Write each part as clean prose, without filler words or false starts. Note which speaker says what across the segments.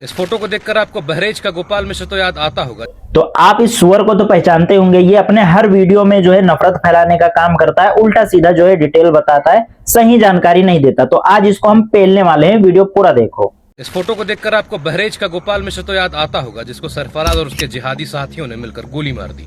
Speaker 1: इस फोटो को देखकर आपको बहरेज का गोपाल मिश्र तो याद आता होगा।
Speaker 2: तो आप इस सुअर को तो पहचानते होंगे, ये अपने हर वीडियो में जो है नफरत फैलाने का काम करता है, उल्टा सीधा जो है डिटेल बताता है, सही जानकारी नहीं देता। तो आज इसको हम पेलने वाले हैं, वीडियो पूरा देखो।
Speaker 1: इस फोटो को देखकर आपको बहरेज का गोपाल मिश्र तो याद आता होगा, जिसको सरफराज और उसके जिहादी साथियों ने मिलकर गोली मार दी।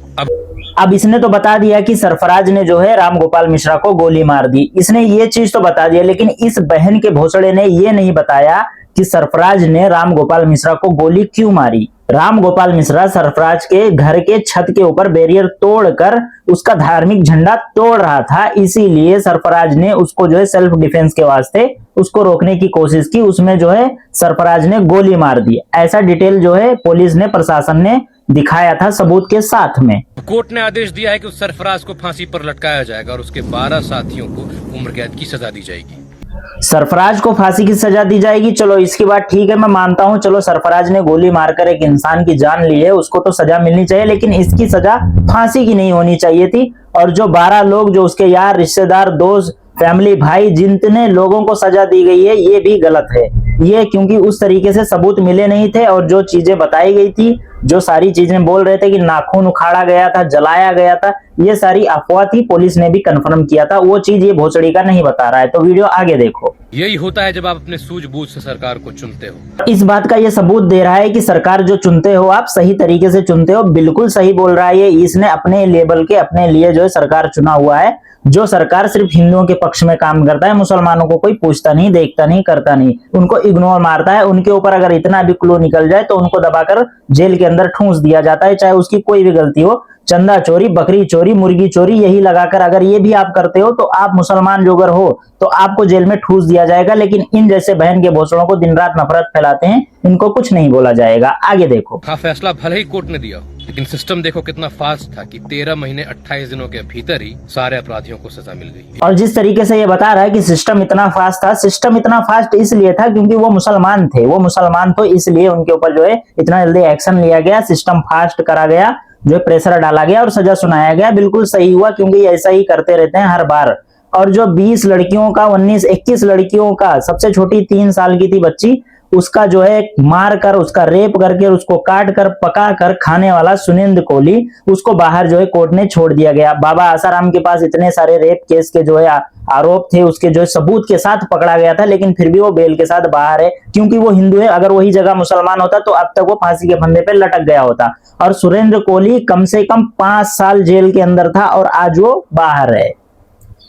Speaker 2: अब इसने तो बता दिया कि सरफराज ने जो है राम गोपाल मिश्रा को गोली मार दी, इसने ये चीज तो बता दिया, लेकिन इस बहन के भोसड़े ने ये नहीं बताया कि सरफराज ने राम गोपाल मिश्रा को गोली क्यों मारी। राम गोपाल मिश्रा सरफराज के घर के छत के ऊपर बैरियर तोड़कर उसका धार्मिक झंडा तोड़ रहा था, इसीलिए सरफराज ने उसको जो है सेल्फ डिफेंस के वास्ते उसको रोकने की कोशिश की, उसमें जो है सरफराज ने गोली मार दी। ऐसा डिटेल जो है पुलिस ने, प्रशासन ने दिखाया था सबूत के साथ में।
Speaker 1: कोर्ट ने आदेश दिया है कि उस सरफराज को फांसी पर लटकाया जाएगा और उसके 12 साथियों को उम्र कैद की सजा दी जाएगी।
Speaker 2: सरफराज को फांसी की सजा दी जाएगी, चलो इसकी बात ठीक है, मैं मानता हूं, चलो सरफराज ने गोली मारकर एक इंसान की जान ली है, उसको तो सजा मिलनी चाहिए, लेकिन इसकी सजा फांसी की नहीं होनी चाहिए थी। और जो 12 लोग, जो उसके यार, रिश्तेदार, दोस्त, फैमिली, भाई, जितने लोगों को सजा दी गई है, ये भी गलत है। ये क्योंकि उस तरीके से सबूत मिले नहीं थे, और जो चीजें बताई गई थी, जो सारी चीजें बोल रहे थे कि नाखून उखाड़ा गया था, जलाया गया था, ये सारी अफवाह थी। पुलिस ने भी कंफर्म किया था, वो चीज ये भोसड़ी का नहीं बता रहा है। तो वीडियो आगे देखो।
Speaker 1: यही होता है जब आप अपने सूझबूझ से सरकार को चुनते हो।
Speaker 2: इस बात का ये सबूत दे रहा है कि सरकार जो चुनते हो आप, सही तरीके से चुनते हो, बिल्कुल सही बोल रहा है ये। इसने अपने लेवल के, अपने लिए जो है सरकार चुना हुआ है, जो सरकार सिर्फ हिंदुओं के पक्ष में काम करता है, मुसलमानों को कोई पूछता नहीं, देखता नहीं, करता नहीं, उनको इग्नोर मारता है। उनके ऊपर अगर इतना भी क्लू निकल जाए तो उनको दबाकर जेल के अंदर ठूंस दिया जाता है, चाहे उसकी कोई भी गलती हो। चंदा चोरी, बकरी चोरी, मुर्गी चोरी, यही लगाकर अगर ये भी आप करते हो तो आप मुसलमान जो अगर हो तो आपको जेल में ठूस दिया जाएगा। लेकिन इन जैसे बहन के भोसड़ों को दिन रात नफरत फैलाते हैं, इनको कुछ नहीं बोला जाएगा। आगे देखो।
Speaker 1: हाँ, फैसला भले ही कोर्ट ने दिया, लेकिन सिस्टम देखो कितना फास्ट था कि 13 महीने 28 दिनों के भीतर ही सारे अपराधियों को सजा मिल गई।
Speaker 2: और जिस तरीके से ये बता रहा है कि सिस्टम इतना फास्ट था, सिस्टम इतना फास्ट इसलिए था क्योंकि वो मुसलमान थे, वो मुसलमान तो इसलिए उनके ऊपर जो है इतना जल्दी एक्शन लिया गया, सिस्टम फास्ट करा गया, जो प्रेशर डाला गया और सजा सुनाया गया। बिल्कुल सही हुआ, क्योंकि ऐसा ही करते रहते हैं हर बार। और जो 20 लड़कियों का, 19-21 लड़कियों का, सबसे छोटी 3 साल की थी बच्ची, उसका जो है मार कर, उसका रेप करके, उसको काट कर, पका कर खाने वाला सुनिंद्र कोहली, उसको बाहर जो है कोर्ट ने छोड़ दिया गया। बाबा आसाराम के पास इतने सारे रेप केस के जो है आरोप थे, उसके जो है सबूत के साथ पकड़ा गया था, लेकिन फिर भी वो बेल के साथ बाहर है, क्योंकि वो हिंदू है। अगर वही जगह मुसलमान होता तो अब तक वो फांसी के फंदे पे लटक गया होता। और सुरेंद्र कोहली कम से कम 5 साल जेल के अंदर था और आज वो बाहर है,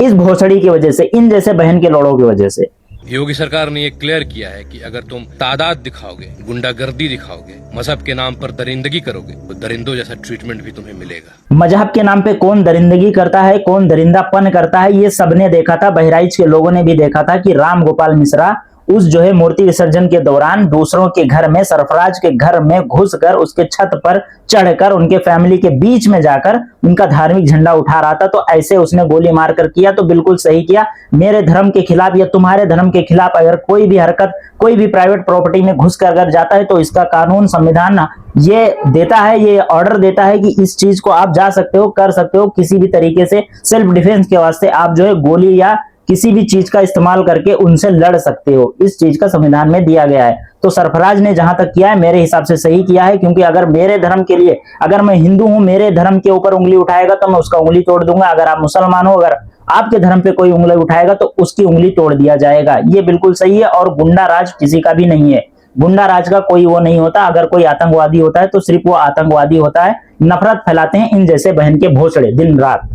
Speaker 2: इस भोसड़ी की वजह से, इन जैसे बहन के लोड़ों की वजह से।
Speaker 1: योगी सरकार ने ये क्लियर किया है कि अगर तुम तादाद दिखाओगे, गुंडागर्दी दिखाओगे, मजहब के नाम पर दरिंदगी करोगे, तो दरिंदों जैसा ट्रीटमेंट भी तुम्हें मिलेगा।
Speaker 2: मजहब के नाम पे कौन दरिंदगी करता है, कौन दरिंदापन करता है, ये सबने देखा था। बहराइच के लोगों ने भी देखा था कि राम गोपाल मिश्रा उस जो है मूर्ति विसर्जन के दौरान दूसरों के घर में, सरफराज के घर में घुसकर, उसके छत पर चढ़कर, उनके फैमिली के बीच में जाकर उनका धार्मिक झंडा उठा रहा था। तो ऐसे उसने गोली मारकर किया, तो बिल्कुल सही किया। मेरे धर्म के खिलाफ या तुम्हारे धर्म के खिलाफ अगर कोई भी हरकत, कोई भी प्राइवेट प्रॉपर्टी में घुसकर अगर जाता है तो इसका कानून, संविधान ये देता है, ये ऑर्डर देता है कि इस चीज को आप जा सकते हो, कर सकते हो, किसी भी तरीके से सेल्फ डिफेंस के वास्ते आप जो है गोली या किसी भी चीज का इस्तेमाल करके उनसे लड़ सकते हो। इस चीज का संविधान में दिया गया है। तो सरफराज ने जहां तक किया है, मेरे हिसाब से सही किया है, क्योंकि अगर मेरे धर्म के लिए, अगर मैं हिंदू हूं, मेरे धर्म के ऊपर उंगली उठाएगा तो मैं उसका उंगली तोड़ दूंगा। अगर आप मुसलमान हो, अगर आपके धर्म पे कोई उंगली उठाएगा तो उसकी उंगली तोड़ दिया जाएगा। ये बिल्कुल सही है। और गुंडा राज किसी का भी नहीं है, गुंडा राज का कोई वो नहीं होता। अगर कोई आतंकवादी होता है तो सिर्फ वो आतंकवादी होता है। नफरत फैलाते हैं इन जैसे बहन के भोसड़े दिन रात।